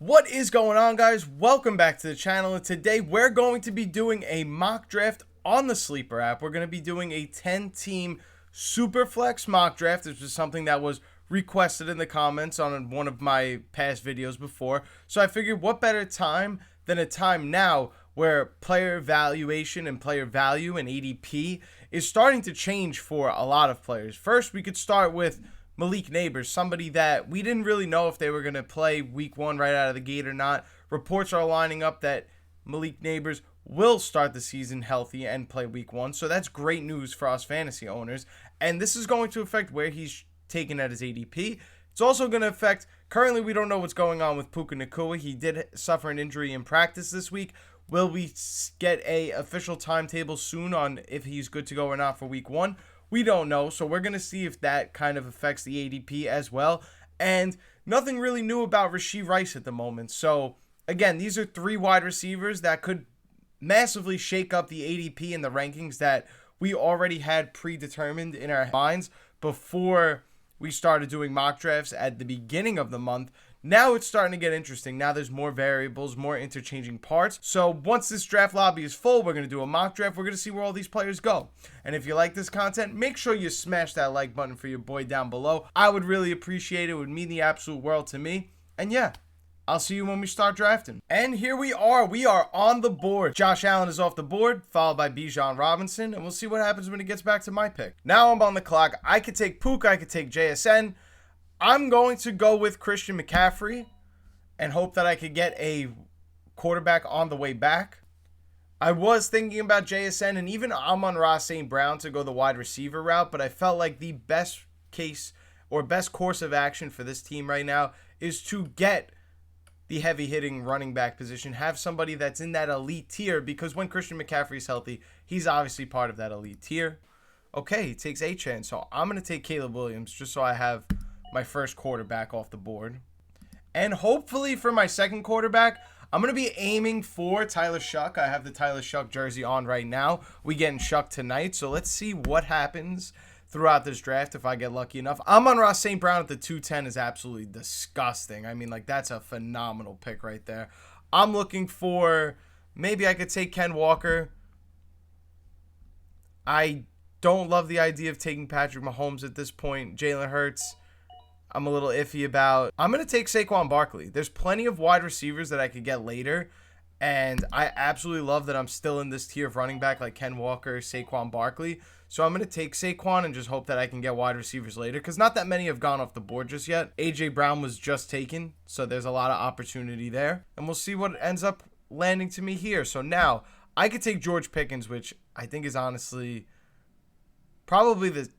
What is going on, guys? Welcome back to the channel, and today we're going to be doing a mock draft on the Sleeper app. We're going to be doing a 10-team Superflex mock draft. This was something that was requested in the comments on one of my past videos before, so I figured what better time than a time now where player evaluation and player value and ADP is starting to change for a lot of players. First, we could start with Malik Neighbors, somebody that we didn't really know if they were going to play week one right out of the gate or not. Reports are lining up that Malik Neighbors will start the season healthy and play week one. So that's great news for us fantasy owners. And this is going to affect where he's taken at his ADP. It's also going to affect, currently we don't know what's going on with Puka Nacua. He did suffer an injury in practice this week. Will we get a official timetable soon on if he's good to go or not for week one? We don't know, so we're going to see if that kind of affects the ADP as well. And nothing really new about Rashee Rice at the moment. So, again, these are three wide receivers that could massively shake up the ADP and the rankings that we already had predetermined in our minds before we started doing mock drafts at the beginning of the month. Now it's starting to get interesting. Now there's more variables, more interchanging parts. So once this draft lobby is full, we're going to do a mock draft. We're going to see where all these players go. And if you like this content, make sure you smash that like button for your boy down below. I would really appreciate it. It would mean the absolute world to me. And yeah, I'll see you when we start drafting. And here we are. We are on the board. Josh Allen is off the board, followed by Bijan Robinson. And we'll see what happens when it gets back to my pick. Now I'm on the clock. I could take Puka. I could take JSN. I'm going to go with Christian McCaffrey and hope that I could get a quarterback on the way back. I was thinking about JSN and even Amon-Ra St. Brown to go the wide receiver route, but I felt like the best case or best course of action for this team right now is to get the heavy-hitting running back position, have somebody that's in that elite tier, because when Christian McCaffrey is healthy, he's obviously part of that elite tier. Okay, he takes Achane, so I'm going to take Caleb Williams just so I have my first quarterback off the board. And hopefully for my second quarterback, I'm going to be aiming for Tyler Shuck. I have the Tyler Shuck jersey on right now. We getting Shuck tonight, so let's see what happens throughout this draft if I get lucky enough. Amon-Ra St. Brown at the 210 is absolutely disgusting. I mean, like, that's a phenomenal pick right there. I'm looking for, maybe I could take Ken Walker. I don't love the idea of taking Patrick Mahomes at this point. Jalen Hurts, I'm a little iffy about. I'm going to take Saquon Barkley. There's plenty of wide receivers that I could get later, and I absolutely love that I'm still in this tier of running back like Ken Walker, Saquon Barkley. So I'm going to take Saquon and just hope that I can get wide receivers later, because not that many have gone off the board just yet. A.J. Brown was just taken, so there's a lot of opportunity there. And we'll see what ends up landing to me here. So now I could take George Pickens, which I think is honestly probably the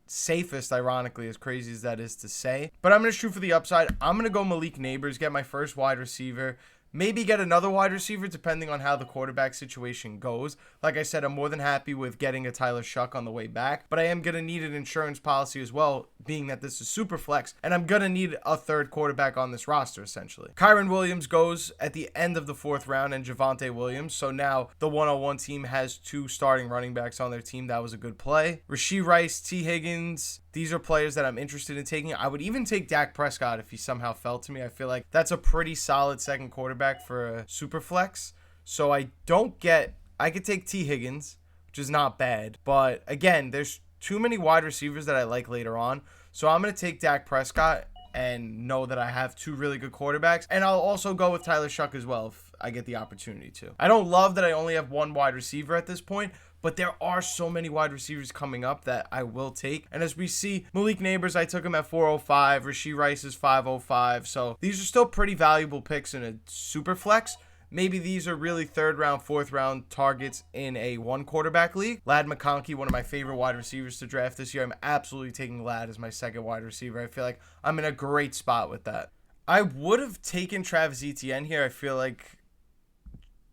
safest, ironically, as crazy as that is to say. But I'm going to shoot for the upside. I'm going to go Malik Neighbors, get my first wide receiver. Maybe get another wide receiver depending on how the quarterback situation goes. Like I said, I'm more than happy with getting a Tyler Shuck on the way back. But I am going to need an insurance policy as well, being that this is Superflex. And I'm going to need a third quarterback on this roster, essentially. Kyron Williams goes at the end of the fourth round and Javonte Williams. So now the 101 team has two starting running backs on their team. That was a good play. Rashee Rice, T. Higgins, these are players that I'm interested in taking. I would even take Dak Prescott if he somehow fell to me. I feel like that's a pretty solid second quarterback for a super flex. So I could take T. Higgins, which is not bad. But again, there's too many wide receivers that I like later on. So I'm going to take Dak Prescott and know that I have two really good quarterbacks. And I'll also go with Tyler Shuck as well if I get the opportunity to. I don't love that I only have one wide receiver at this point, but there are so many wide receivers coming up that I will take. And as we see, Malik Neighbors, I took him at 405. Rashee Rice is 505. So these are still pretty valuable picks in a super flex. Maybe these are really third round, fourth round targets in a one quarterback league. Ladd McConkey, one of my favorite wide receivers to draft this year. I'm absolutely taking Ladd as my second wide receiver. I feel like I'm in a great spot with that. I would have taken Travis Etienne here. I feel like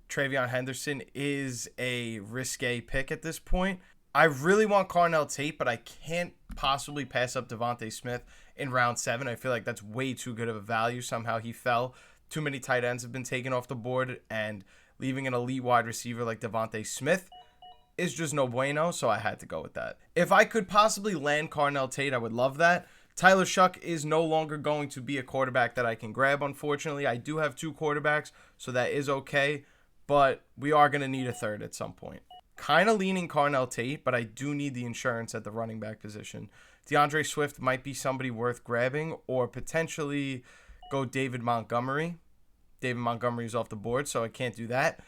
Travion Henderson is a risque pick at this point. I really want Carnell Tate, but I can't possibly pass up Devontae Smith in round 7. I feel like that's way too good of a value. Somehow he fell. Too many tight ends have been taken off the board, and leaving an elite wide receiver like Devontae Smith is just no bueno, so I had to go with that. If I could possibly land Carnell Tate, I would love that. Tyler Shuck is no longer going to be a quarterback that I can grab, unfortunately. I do have 2 quarterbacks, so that is okay, but we are going to need a third at some point. Kind of leaning Carnell Tate, but I do need the insurance at the running back position. DeAndre Swift might be somebody worth grabbing, or potentially go David Montgomery. David Montgomery is off the board, so I can't do that.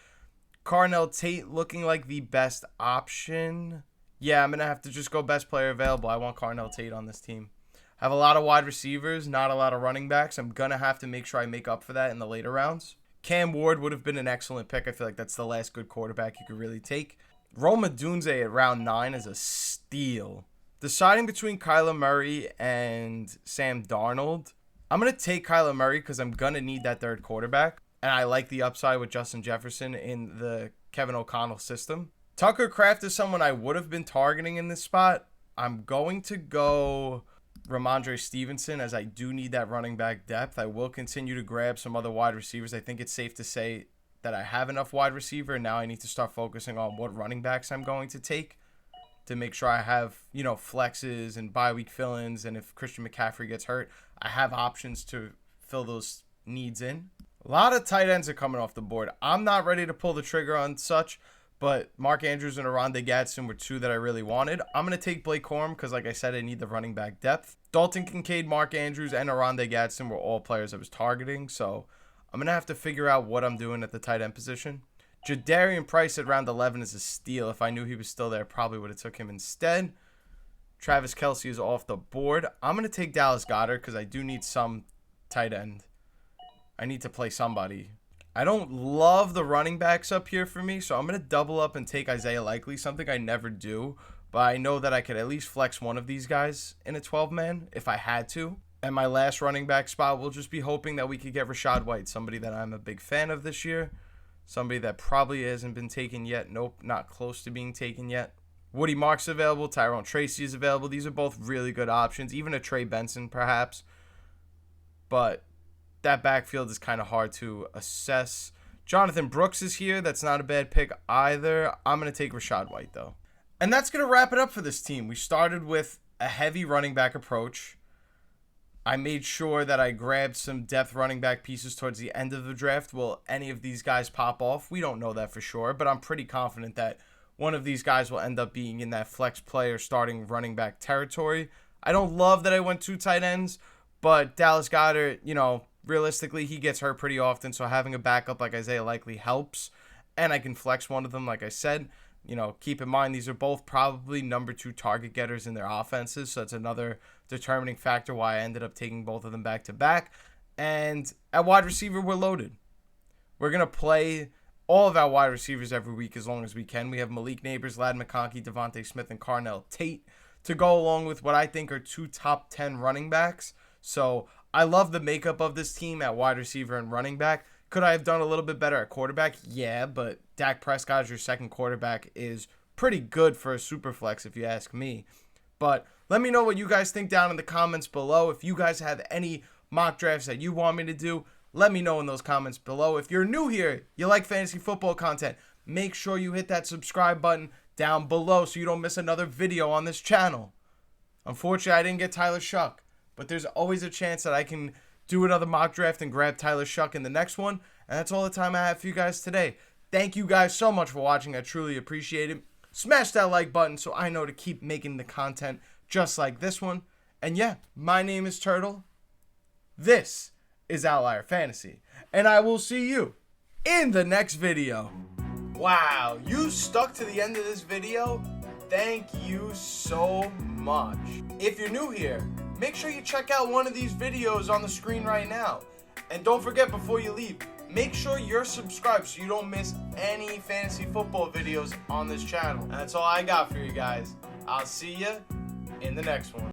Carnell Tate looking like the best option. Yeah, I'm going to have to just go best player available. I want Carnell Tate on this team. I have a lot of wide receivers, not a lot of running backs. I'm going to have to make sure I make up for that in the later rounds. Cam Ward would have been an excellent pick. I feel like that's the last good quarterback you could really take. Rome Odunze at round 9 is a steal. Deciding between Kyler Murray and Sam Darnold, I'm going to take Kyler Murray because I'm going to need that third quarterback. And I like the upside with Justin Jefferson in the Kevin O'Connell system. Tucker Kraft is someone I would have been targeting in this spot. I'm going to go Ramondre Stevenson as I do need that running back depth. I will continue to grab some other wide receivers. I think it's safe to say that I have enough wide receiver. And now I need to start focusing on what running backs I'm going to take to make sure I have, flexes and bye week fill-ins. And if Christian McCaffrey gets hurt, I have options to fill those needs in. A lot of tight ends are coming off the board. I'm not ready to pull the trigger on such, but Mark Andrews and Oronde Gadsden were 2 that I really wanted. I'm going to take Blake Corum because, like I said, I need the running back depth. Dalton Kincaid, Mark Andrews, and Oronde Gadsden were all players I was targeting, so I'm going to have to figure out what I'm doing at the tight end position. Jadarian Price at round 11 is a steal. If I knew he was still there, I probably would have took him instead. Travis Kelce is off the board. I'm going to take Dallas Goedert because I do need some tight end. I need to play somebody. I don't love the running backs up here for me, so I'm going to double up and take Isaiah Likely, something I never do, but I know that I could at least flex one of these guys in a 12-man if I had to. And my last running back spot, we'll just be hoping that we could get Rachaad White, somebody that I'm a big fan of this year. Somebody that probably hasn't been taken yet. Nope, not close to being taken yet. Woody Marks available. Tyrone Tracy is available. These are both really good options. Even a Trey Benson, perhaps. But that backfield is kind of hard to assess. Jonathan Brooks is here. That's not a bad pick either. I'm going to take Rachaad White, though. And that's going to wrap it up for this team. We started with a heavy running back approach. I made sure that I grabbed some depth running back pieces towards the end of the draft. Will any of these guys pop off? We don't know that for sure, but I'm pretty confident that one of these guys will end up being in that flex player starting running back territory. I don't love that I went 2 tight ends, but Dallas Goedert, realistically, he gets hurt pretty often, so having a backup like Isaiah Likely helps, and I can flex one of them, like I said. Keep in mind, these are both probably number 2 target getters in their offenses, so that's another determining factor why I ended up taking both of them back-to-back. And at wide receiver, we're loaded. We're going to play all of our wide receivers every week as long as we can. We have Malik Neighbors, Ladd McConkey, Devontae Smith, and Carnell Tate to go along with what I think are 2 top 10 running backs. So I love the makeup of this team at wide receiver and running back. Could I have done a little bit better at quarterback? Yeah, but Dak Prescott as your second quarterback is pretty good for a super flex if you ask me. But let me know what you guys think down in the comments below. If you guys have any mock drafts that you want me to do, let me know in those comments below. If you're new here, you like fantasy football content, make sure you hit that subscribe button down below so you don't miss another video on this channel. Unfortunately, I didn't get Tyler Shuck, but there's always a chance that I can do another mock draft and grab Tyler Shuck in the next one. And that's all the time I have for you guys today. Thank you guys so much for watching. I truly appreciate it. Smash that like button so I know to keep making the content just like this one. And yeah, my name is Turtle. This is Outlier Fantasy. And I will see you in the next video. Wow, you stuck to the end of this video? Thank you so much. If you're new here, make sure you check out one of these videos on the screen right now. And don't forget, before you leave, make sure you're subscribed so you don't miss any fantasy football videos on this channel. And that's all I got for you guys. I'll see you in the next one.